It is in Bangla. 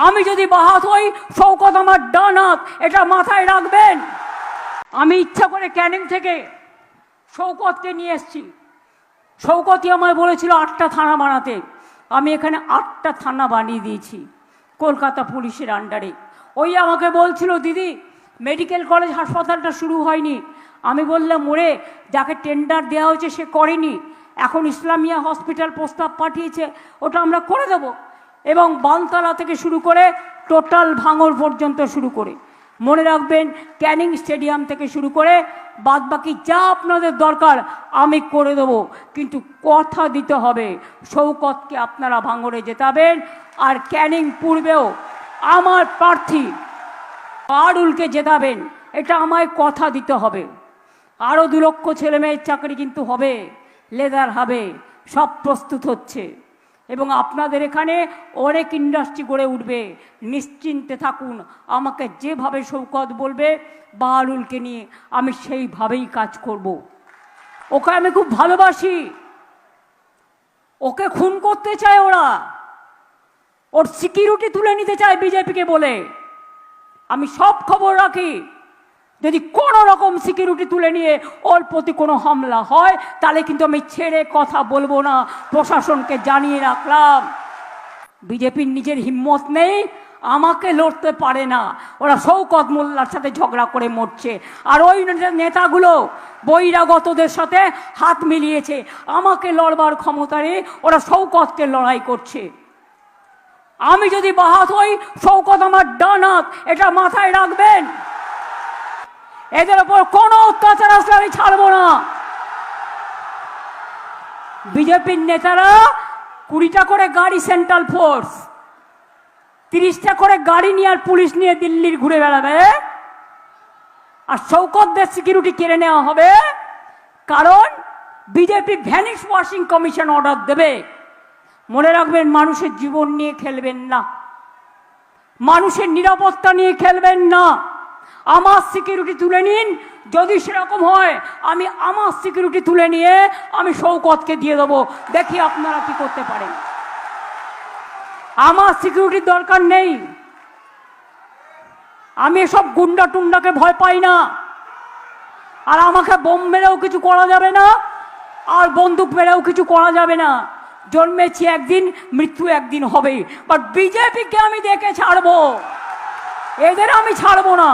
আমি যদি বাহাত হই, শওকত আমার ডান হাত, এটা মাথায় রাখবেন। আমি ইচ্ছা করে ক্যানিং থেকে শওকতকে নিয়ে এসেছি। শওকতই আমায় বলেছিল 8টা থানা বানাতে, আমি এখানে 8টা থানা বানিয়ে দিয়েছি কলকাতা পুলিশের আন্ডারে। ওই আমাকে বলছিল, দিদি মেডিকেল কলেজ হাসপাতালটা শুরু হয়নি। আমি বললাম, ওরে যাকে টেন্ডার দেওয়া হয়েছে সে করেনি, এখন ইসলামিয়া হসপিটাল প্রস্তাব পাঠিয়েছে, ওটা আমরা করে দেব। এবং বানতলা থেকে শুরু করে টোটাল ভাঙর পর্যন্ত শুরু করে, মনে রাখবেন ক্যানিং স্টেডিয়াম থেকে শুরু করে বাদবাকি যা আপনাদের দরকার আমি করে দেব। কিন্তু কথা দিতে হবে, শওকতকে আপনারা ভাঙরে জেতাবেন। আর ক্যানিং পূর্বেও আমার প্রার্থী বাহারুলকে জেতাবেন, এটা আমায় কথা দিতে হবে। আরও 2 লক্ষ ছেলেমেয়ের চাকরি কিন্তু হবে, লেদার হবে, সব প্রস্তুত হচ্ছে। এবং আপনাদের এখানে অনেক ইন্ডাস্ট্রি গড়ে উঠবে, নিশ্চিন্তে থাকুন। আমাকে যেভাবে শওকত বলবে বাহারুলকে নিয়ে আমি সেইভাবেই কাজ করব। ওকে আমি খুব ভালোবাসি, ওকে খুন করতে চায় ওরা, ওর সিকিউরিটি তুলে নিতে চায় বিজেপিকে বলে। আমি সব খবর রাখি, যদি কোনো রকম সিকিউরিটি তুলে নিয়ে ওর প্রতি কোনো হামলা হয় তাহলে কিন্তু আমি ছেড়ে কথা বলবো না, প্রশাসনকে জানিয়ে রাখলাম। বিজেপির নিজের হিম্মত নেই, আমাকে লড়তে পারে না, ওরা শওকত মোল্লার সাথে ঝগড়া করে মরছে। আর ওই নেতাগুলো বহিরাগতদের সাথে হাত মিলিয়েছে, আমাকে লড়বার ক্ষমতা নেই, ওরা শওকতকে লড়াই করছে। আমি যদি বাহাত হই, শওকত আমার ডান হাত, এটা মাথায় রাখবেন। এদের ওপর কোনো অত্যাচার আসলে আমি ছাড়বো না। বিজেপির নেতারা 20টা করে গাড়ি সেন্ট্রাল ফোর্স, 30টা করে গাড়ি নিয়ে আর পুলিশ নিয়ে দিল্লির ঘুরে বেড়াবে, আর শওকতদের সিকিউরিটি কেড়ে নেওয়া হবে। কারণ BJP vanish washing commission order দেবে। মনে রাখবেন, মানুষের জীবন নিয়ে খেলবেন না, মানুষের নিরাপত্তা নিয়ে খেলবেন না। আমার সিকিউরিটি তুলে নিন, যদি সেরকম হয় আমি আমার সিকিউরিটি তুলে নিয়ে আমি শওকতকে দিয়ে দেবো, দেখি আপনারা কি করতে পারেন। আমার সিকিউরিটির দরকার নেই, আমি এসব গুন্ডা টুন্ডাকে ভয় পাই না। আর আমাকে বোম মেরেও কিছু করা যাবে না, আর বন্দুক মেরেও কিছু করা যাবে না। জন্মেছি একদিন, মৃত্যু একদিন হবে। বাট বিজেপিকে আমি দেখে ছাড়বো, এদের আমি ছাড়বো না।